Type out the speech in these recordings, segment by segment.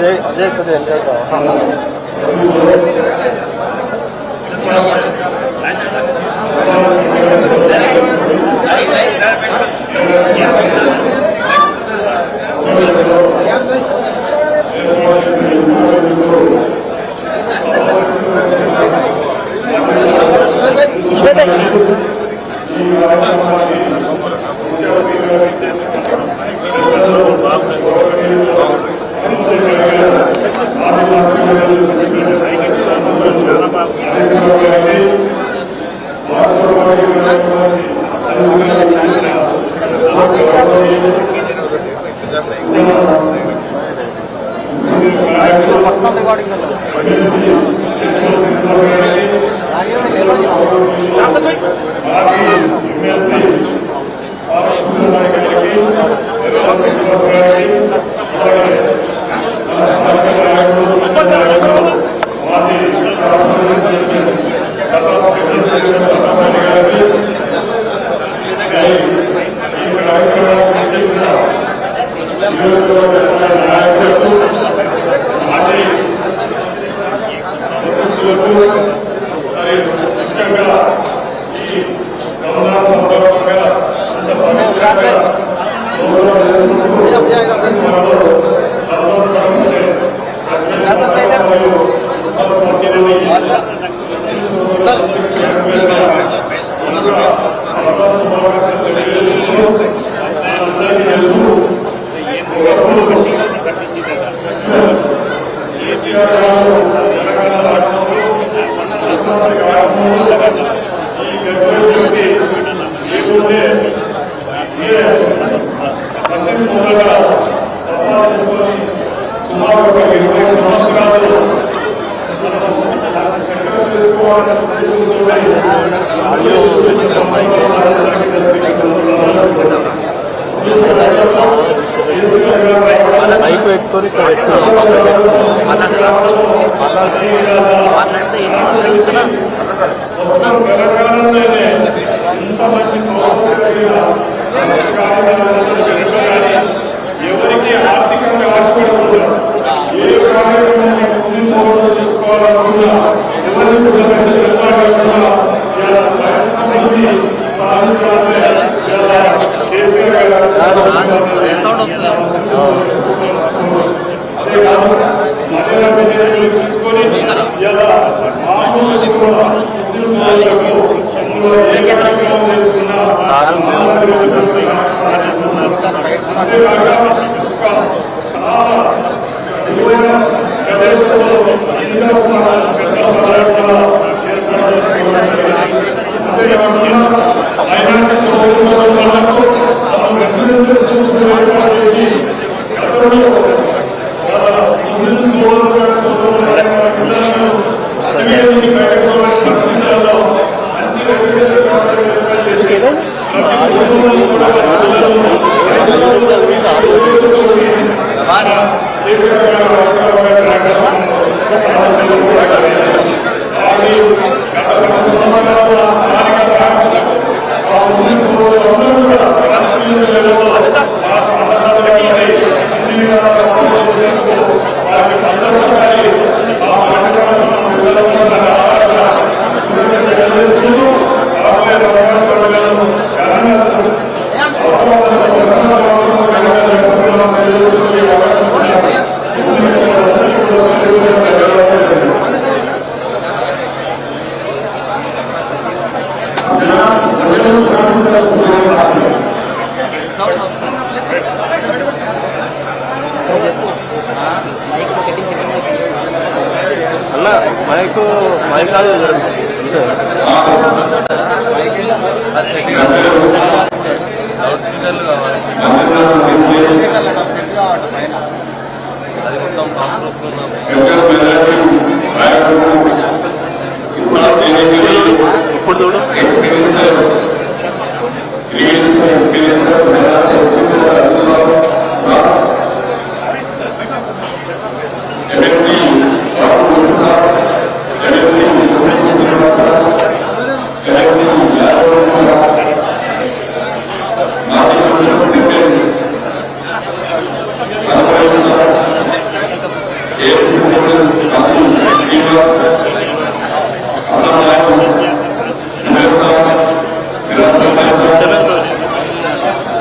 अजय कधी personal recording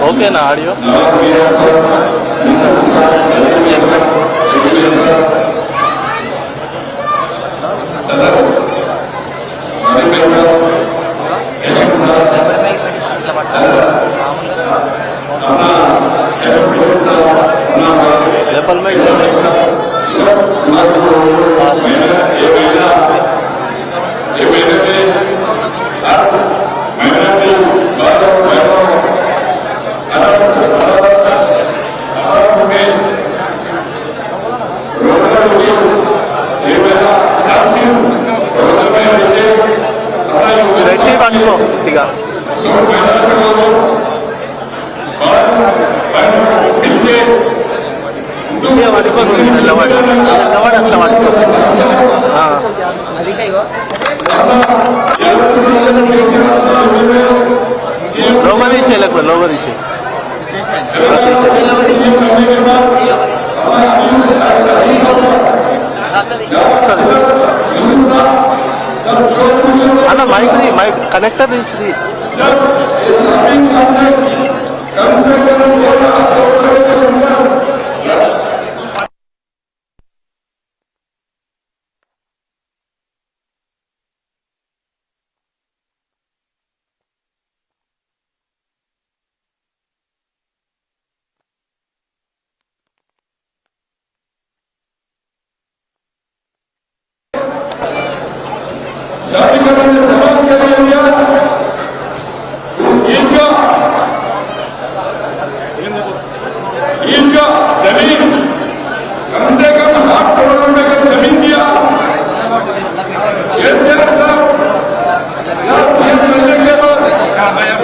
ఓకేనా audio? Level में పట్టుకో ఇక పట్టుకో నిలబడి అట్లా పట్టుకో లోగ తీసే లేకపోతే లోగ తీసే అన్న మైక్ కనెక్టర్ తీసి जमीन कम से कम 8 करोड़ रुपए का जमीन दिया। सीएम बनने के बाद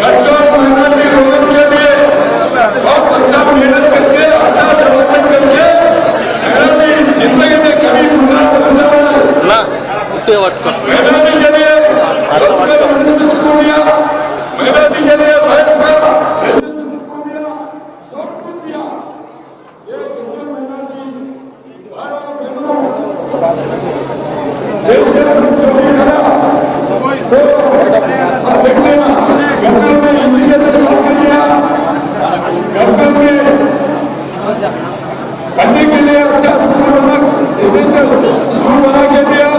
बच्चों और मेहनती लोगों के लिए बहुत अच्छा मेहनत करके अच्छा डेवलपमेंट करके मेहनती जिंदगी में कभी मेहनती के लिए दिया, मेहनती के लिए भैंस का पढ़ने के लिए अच्छा स्कूल बना के दिया,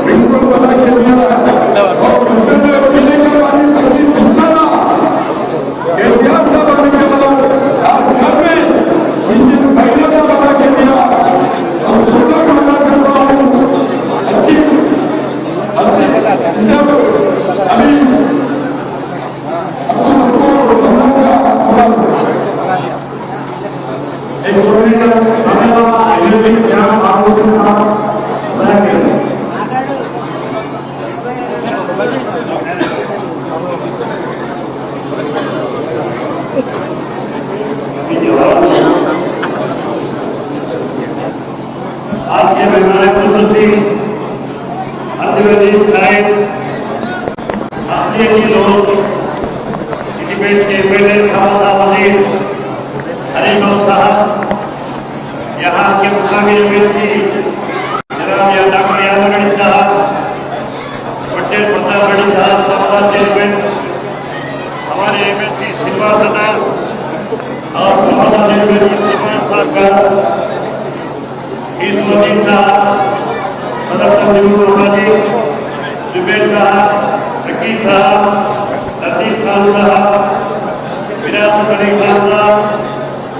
बिल्कुल बना के दिया और पीने के पानी केसीआर साहब आने के बाद आप घर में इसी महीने का बना के दिया और छोटा करना चाहता हूँ अच्छी सब अभी आज के मेहमान खुशी अंतर्राष्ट्रीय साइड असली लोग डिबेट के पहले साहब हरीश साहब यहाँ के मुकामी एमएलसी जनाब डॉक्टर यादव साहब, पटेल प्रताप रेड्डी साहब सभा चेयरमैन, हमारे एमएलसी श्रीनिवास और सभा चेयरमैन श्रीनिवास साहब का ईदुद्दीन साहब, सदस्य जुबेर साहब, रकीब साहब, लतीफ खान साहब, विरासत अली खान साहब,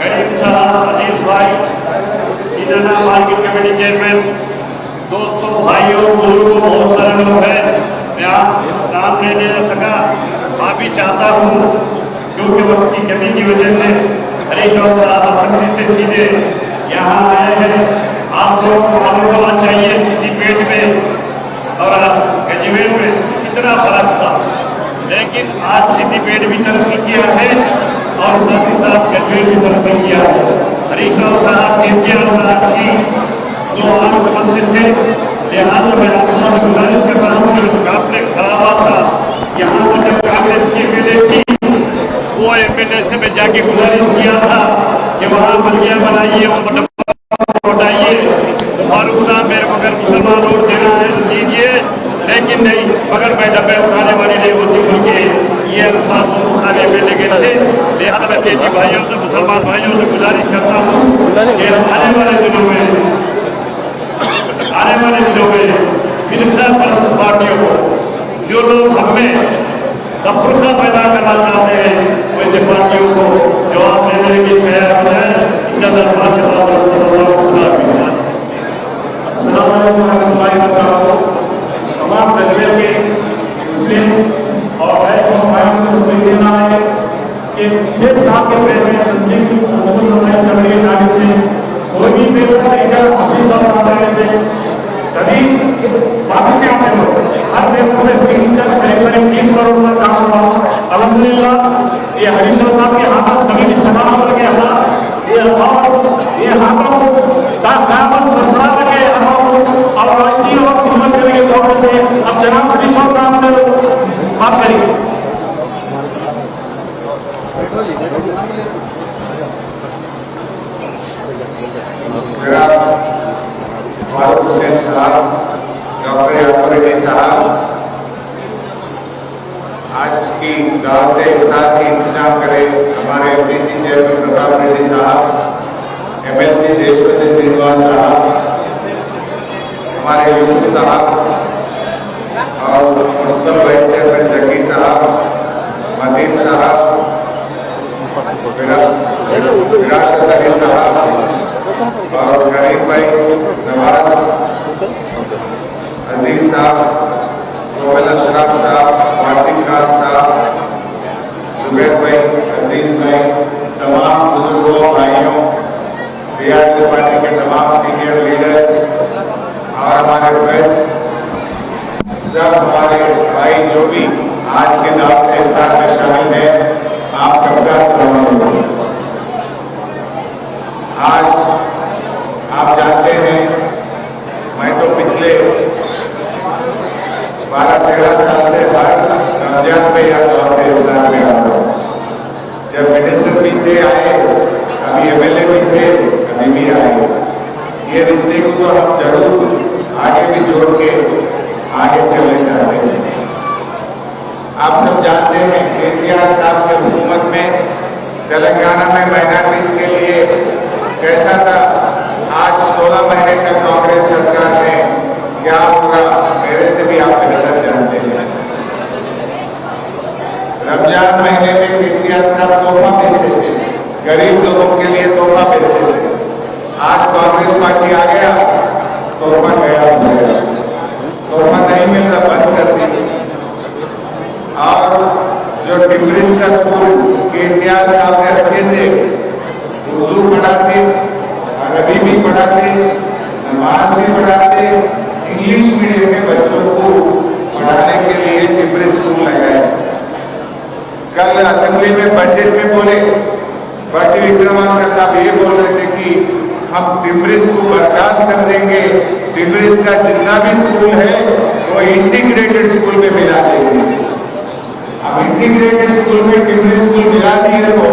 करीम साहब, अजीज भाई, सीनाना मार्केट कमेटी चेयरमैन, दोस्तों भाइयों बुजुर्गों बहुत सारे लोग हैं, मैं आप नाम नहीं ले सका, माफी चाहता हूँ क्योंकि वक्त की कमी की वजह से हरीश साहब असेंबली से सीधे यहाँ आए हैं। आप लोगों को मालूम होना चाहिए सिद्दीपेट में और गजवेल में कितना फर्क था, लेकिन आज सिद्दीपेट भी तरक्की किया है और साथ ही साथ गजवेल भी तरक्की किया है। हरीश साहब केसीआर साहब की जो आम संबंधित थे, लिहाजा मैं आपको गुजारिश करता हूँ कि उस काफले खड़ा हुआ था यहाँ पर जब कांग्रेस की एमएलए थी, वो एमएलए से मैं जाके गुजारिश किया था कि वहाँ बलिया बनाइए, वो उठाइए, फारूक साहब मेरे को अगर मुसलमान वोट देना है दीजिए, लेकिन नहीं, मगर मैं डब्बे उठाने वाली नहीं होती, क्योंकि ये अल्फाज मुखालिफ खेल से। लिहाजा मैं खेती भाइयों से, मुसलमान भाइयों से गुजारिश करता हूँ कि आने वाले दिनों में फिरका परस्त पार्टियों को, जो लोग हमें तफरुका पैदा करना चाहते हैं, वैसे पार्टियों को जवाब देने की तैयार हो जाए। तमाम तजबे के मुस्लिम और भाइयों को समझ देना है कि 6 साल के पहले तंजीम की जाने से कोई भी पेपर लेकर अपनी सब से कभी वापस से आते लोग हर पेपर में सिग्नेचर करीब 20 करोड़ का काम हुआ। अल्हम्दुलिल्लाह ये हरीश्वर साहब के हाथ कभी भी समाना करके ये हाथों ताकत मसला लगे और ऐसी और खिदमत करने के तौर पे अब जनाब हरीश्वर साहब ने बात करी। फारूक हुसैन साहब, डॉक्टर याकूब रेड्डी साहब, आज की दावत इफ्तार की इंतजाम करें हमारे एमडीसी चेयरमैन प्रताप रेड्डी साहब, एमएलसी देशपति श्रीनिवास साहब, हमारे यूसुफ साहब और म्युनिसिपल वाइस चेयरमैन जग्गी साहब, मदीन साहब, विरासत अली साहब और करीम भाई, नवाज अजीज साहब, गोपाल अशरफ साहब, वासिम खान साहब, जुबैर भाई, अजीज भाई, तमाम बुजुर्गों भाइयों, रियाज पार्टी के तमाम सीनियर लीडर्स और हमारे प्रेस, सब हमारे भाई जो भी आज के दावत इफ्तार में शामिल हैं, आप सबका सलाम। आज आप जानते हैं मैं तो पिछले 12-13 साल से हर रमजान में या दावत इफ्तार में आता हूँ। जब मिनिस्टर भी थे आए, कभी एमएलए भी थे, कभी भी आए। ये रिश्ते को तो हम जरूर आगे भी जोड़ के आगे चलने चाहते हैं। आप सब जानते हैं केसीआर साहब के हुकूमत में तेलंगाना में माइनॉरिटीज के लिए कैसा था। आज 16 महीने का कांग्रेस सरकार में क्या होगा मेरे से भी आप बेहतर जानते हैं। रमजान महीने में केसीआर साहब तोहफा भेजते थे, गरीब लोगों के लिए तोहफा भेजते थे। आज कांग्रेस पार्टी आ गया, तोहफा गया हो गया, तोहफा नहीं मिल रहा, बंद कर दी। और जो टिम्बरिस का स्कूल केसीआर साहब ने रखे थे, उर्दू पढ़ाते, अरबी भी पढ़ाते, नमाज भी पढ़ाते, इंग्लिश मीडियम में बच्चों को पढ़ाने के लिए टिम्बरिस स्कूल लगाए। कल असेंबली में बजट में बोले, भट्टी विक्रमांका साहब ये बोल रहे थे कि हम टिम्बरिस को बर्खास्त कर देंगे, टिम्बरिस का जितना भी स्कूल है वो इंटीग्रेटेड स्कूल में मिला देंगे। अब इंटीग्रेटेड स्कूल में टिम्बरिस स्कूल मिला दिए तो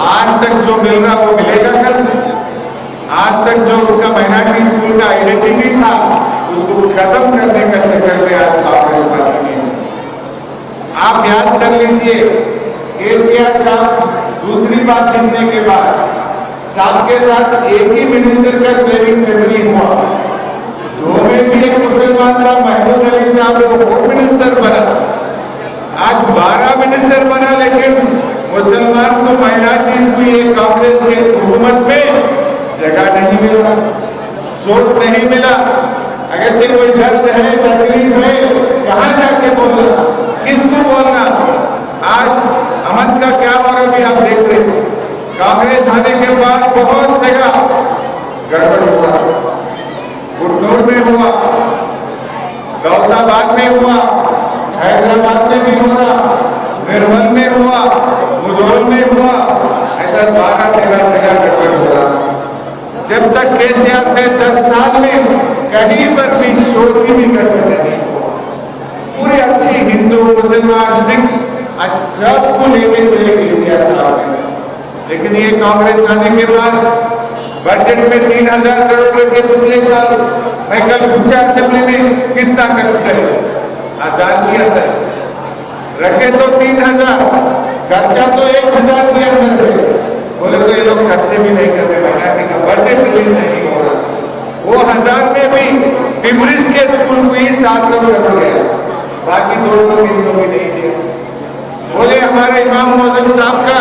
आज तक जो मिल रहा वो मिलेगा कल। आज तक जो उसका माइनॉरिटी स्कूल का आइडेंटिटी था उसको खत्म करने का चक्कर में आज कांग्रेस पार्टी ने। आप याद कर लीजिए, केसीआर साहब दूसरी बात जीतने के बाद साहब के साथ एक ही मिनिस्टर का स्वेरिंग सेरेमनी हुआ, दो में भी एक मुसलमान था, महमूद अली साहब वो होम मिनिस्टर बना। आज 12 मिनिस्टर बना, लेकिन मुसलमान को माइनॉरिटीज को ये कांग्रेस के हुकूमत में जगह नहीं मिला, वोट नहीं मिला। अगर से कोई दर्द है, तकलीफ है, कहाँ जाके बोलना, किसको बोलना। आज अमन का क्या हो रहा है आप देख रहे हैं। कांग्रेस आने के बाद बहुत जगह गड़बड़ हुआ, गुड़गौर में हुआ, दौलताबाद में हुआ, हैदराबाद में भी हुआ, निर्मल में हुआ, मुधोल में हुआ, ऐसा 12-13 जगह गड़बड़ हुआ। जब तक केसीआर से 10 साल में कहीं पर भी छोटी भी गड़बड़ नहीं हुआ। पूरी अच्छी हिंदू, मुसलमान, सिख सबको लेके चले केसीआर साहब ने। लेकिन ये कांग्रेस आने के बाद बजट में 3000 करोड़ रखे पिछले साल। मैं कल पूछा असेंबली में कितना खर्च करे, आजाद के अंदर रखे तो 3000, खर्चा तो 1000 दिया मैंने, बोले तो ये लोग खर्चे भी नहीं कर रहे, महीना का बजट रिलीज नहीं हो रहा। वो 1000 में भी टिमरिस के स्कूल को ही 700 कर गया, बाकी 200-300 भी नहीं दिया। बोले हमारे इमाम मौजूद साहब का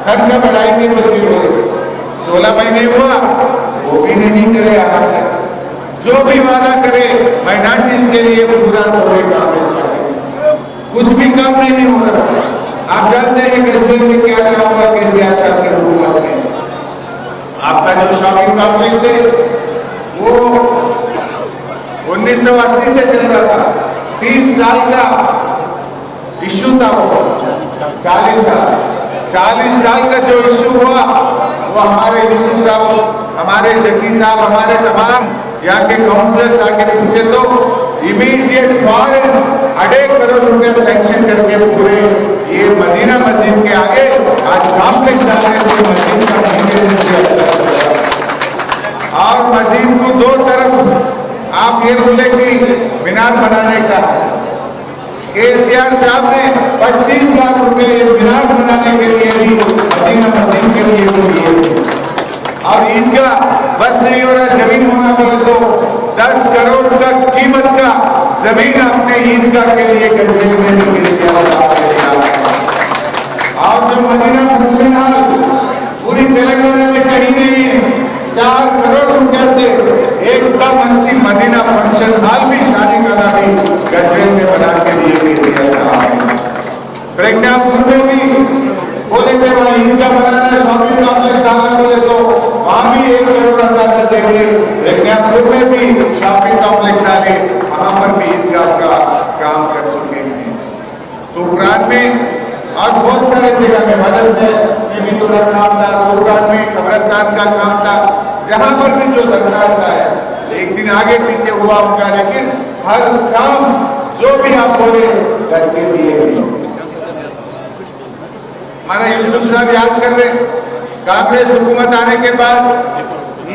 खर्चा बढ़ाएंगे, बोले 16 महीने हुआ, वो भी नहीं करे आज तक। जो भी वादा करे माइनॉरिटीज के लिए पूरा करे कांग्रेस पार्टी, कुछ भी काम नहीं हो रहा। आप जानते हैं कश्मीर में क्या क्या हुआ केसीआर साहब के हुकूमत में। आपका जो शॉपिंग कॉम्प्लेक्स है वो 1980 से चल रहा था, 30 साल का इश्यू था वो, 40 साल का जो इश्यू हुआ वो हमारे यूसुफ साहब, हमारे जकी साहब, हमारे तमाम यहाँ के काउंसिलर्स आके पूछे तो इमीडिएट फॉरन 2.5 करोड़ रुपया सैंक्शन करके पूरे ये मदीना मस्जिद के आगे आज कॉम्प्लेक्स डालने से मस्जिद का और मस्जिद को 2 तरफ आप ये बोले कि मीनार बनाने का, केसीआर साहब ने 25 लाख रुपए मीनार बनाने के लिए भी मदीना मस्जिद के लिए दिए। और ईदगाह बस नहीं हो रहा, जमीन होना बोले तो 10 करोड़ का कीमत का जमीन अपने ईदगाह के लिए गजरेल में और जो मदीना फंक्शन हॉल पूरी तेलंगाना में कहीं नहीं है, 4 करोड़ रुपया से एकदम अच्छी मदीना फंक्शन हॉल भी शादी का भी गजरेल में बना के दिए केसीआर साहब। प्रज्ञापुर में भी बोले थे वहां ईदगाह बनाना, शॉपिंग कॉम्प्लेक्स डालना, बोले तो वहां भी 1 करोड़ अंदाजा देंगे। प्रज्ञापुर में भी शॉपिंग कॉम्प्लेक्स डाले, वहां पर भी ईदगाह का काम कर चुके हैं। तुर्रान में और बहुत सारे जगह में मदरसे में भी थोड़ा काम था, तुर्रान में कब्रिस्तान का काम था, जहां पर भी जो दरखास्त है एक दिन आगे पीछे हुआ होगा, लेकिन हर काम जो भी आप बोले करके दिए। हमारा यूसुफ साहब याद कर रहे, कांग्रेस हुकूमत आने के बाद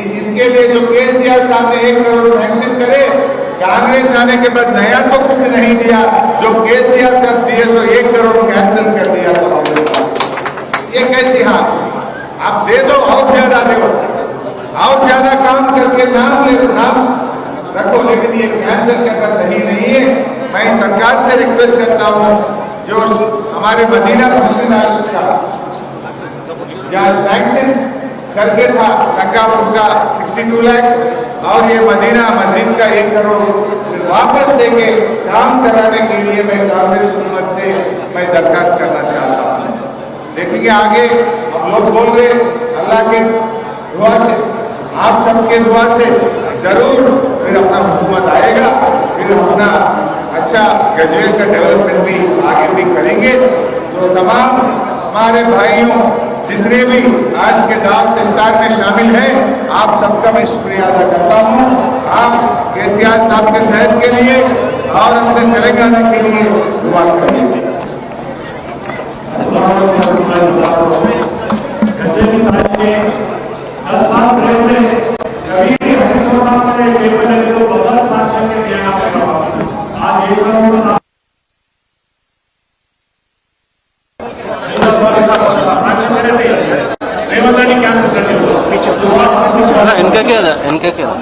इसके लिए जो केसीआर साहब ने 1 करोड़ सैंक्शन करे, कांग्रेस आने के बाद नया तो कुछ नहीं दिया, जो केसीआर साहब दिए सो 1 करोड़ कैंसिल कर दिया। तो ये कैसी हाथ, आप दे दो और ज्यादा दो, और ज्यादा काम करके नाम रखो, लेकिन ये कैंसिल करना सही नहीं है। मैं सरकार से रिक्वेस्ट करता हूँ, जो हमारे मदीना फंक्शन हॉल का जहाँ सैंक्शन करके था संगापुर का 62 लाख और ये मदीना मस्जिद का 1 करोड़ वापस देके काम कराने के लिए मैं कांग्रेस हुकूमत से मैं दरखास्त करना चाहता हूँ। देखेंगे आगे हम लोग बोल रहे, अल्लाह के दुआ से, आप सबके दुआ से जरूर फिर अपना हुकूमत आएगा, फिर अपना अच्छा गजवेल का डेवलपमेंट भी आगे भी करेंगे। सो तमाम हमारे भाइयों जितने भी आज के दावत इफ्तार में शामिल हैं, आप सबका मैं शुक्रिया अदा करता हूँ। आप केसीआर साहब के सेहत के लिए और अपने तेलंगाना के लिए दुआ करेंगे। इनका क्या था, इनका क्या था?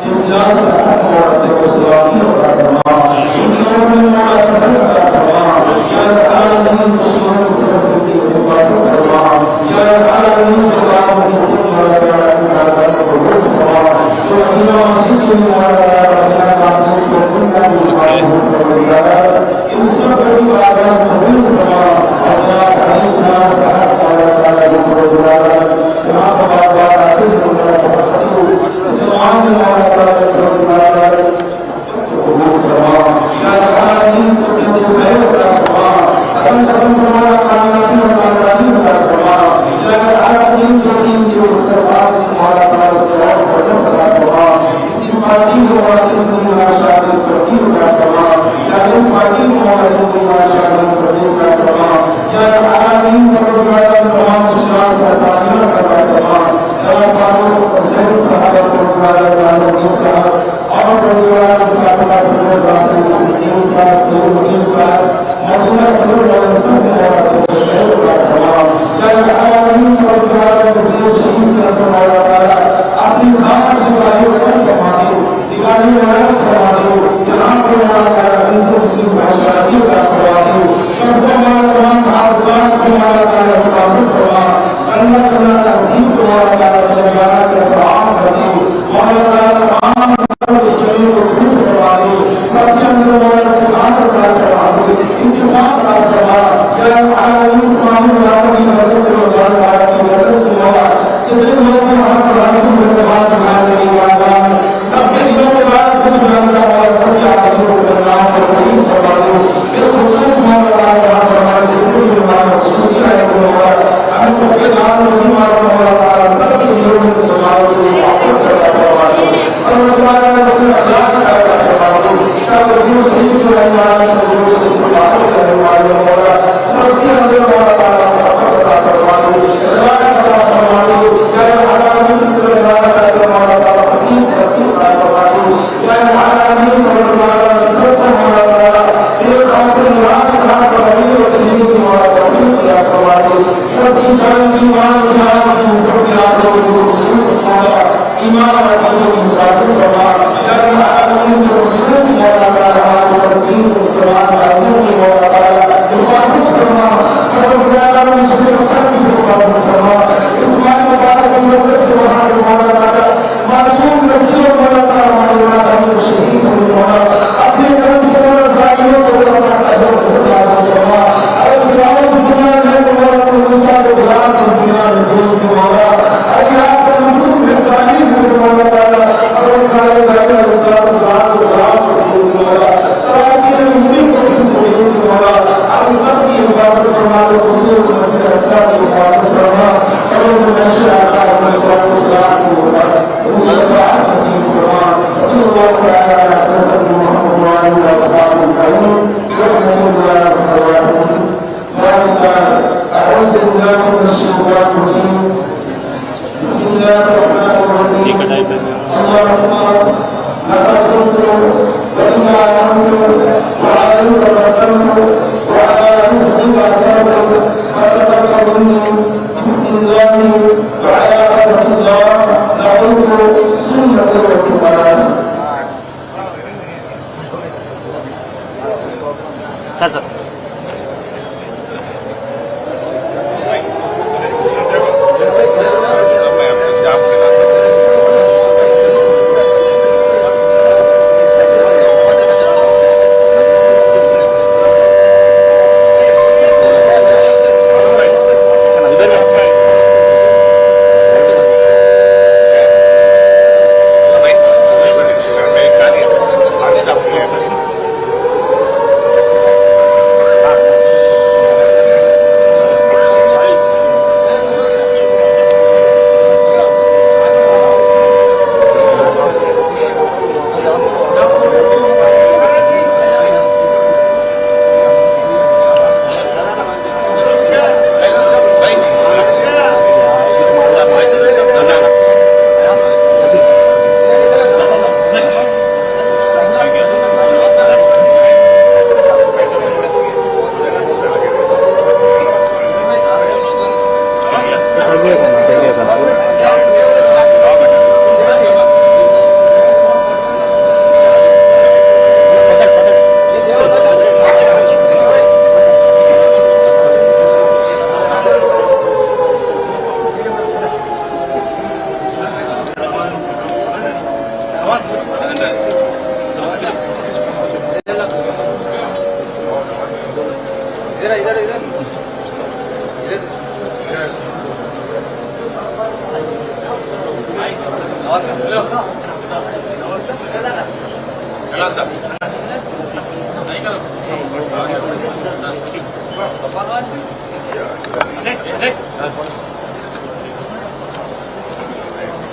Islam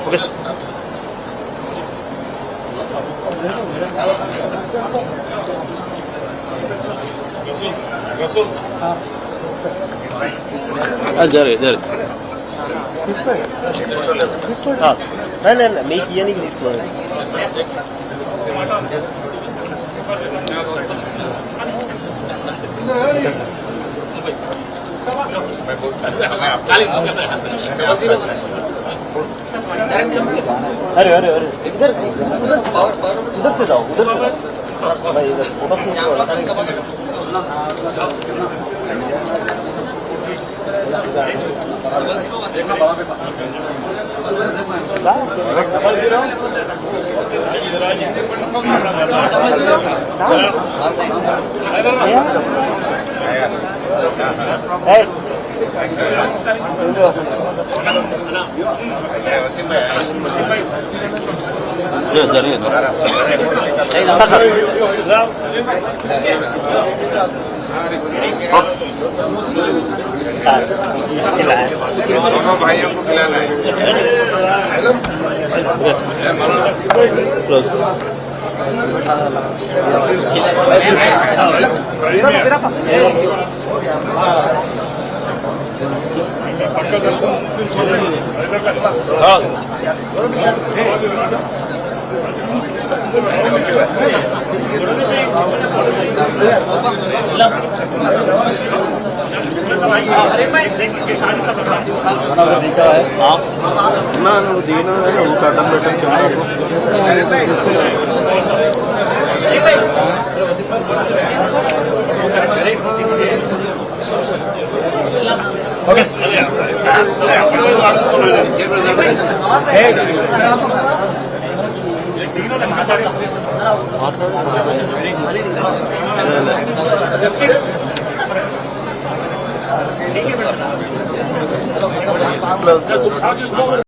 okay sir. జరే జరే మీకు ఇవన్నీ తీసుకోవాలి. अरे अरे अरे इधर उधर से जाओ उधर से भाई इधर फोटो दोनों भाइयों को खिलाना है। దీని కట్టం పెట్టండి.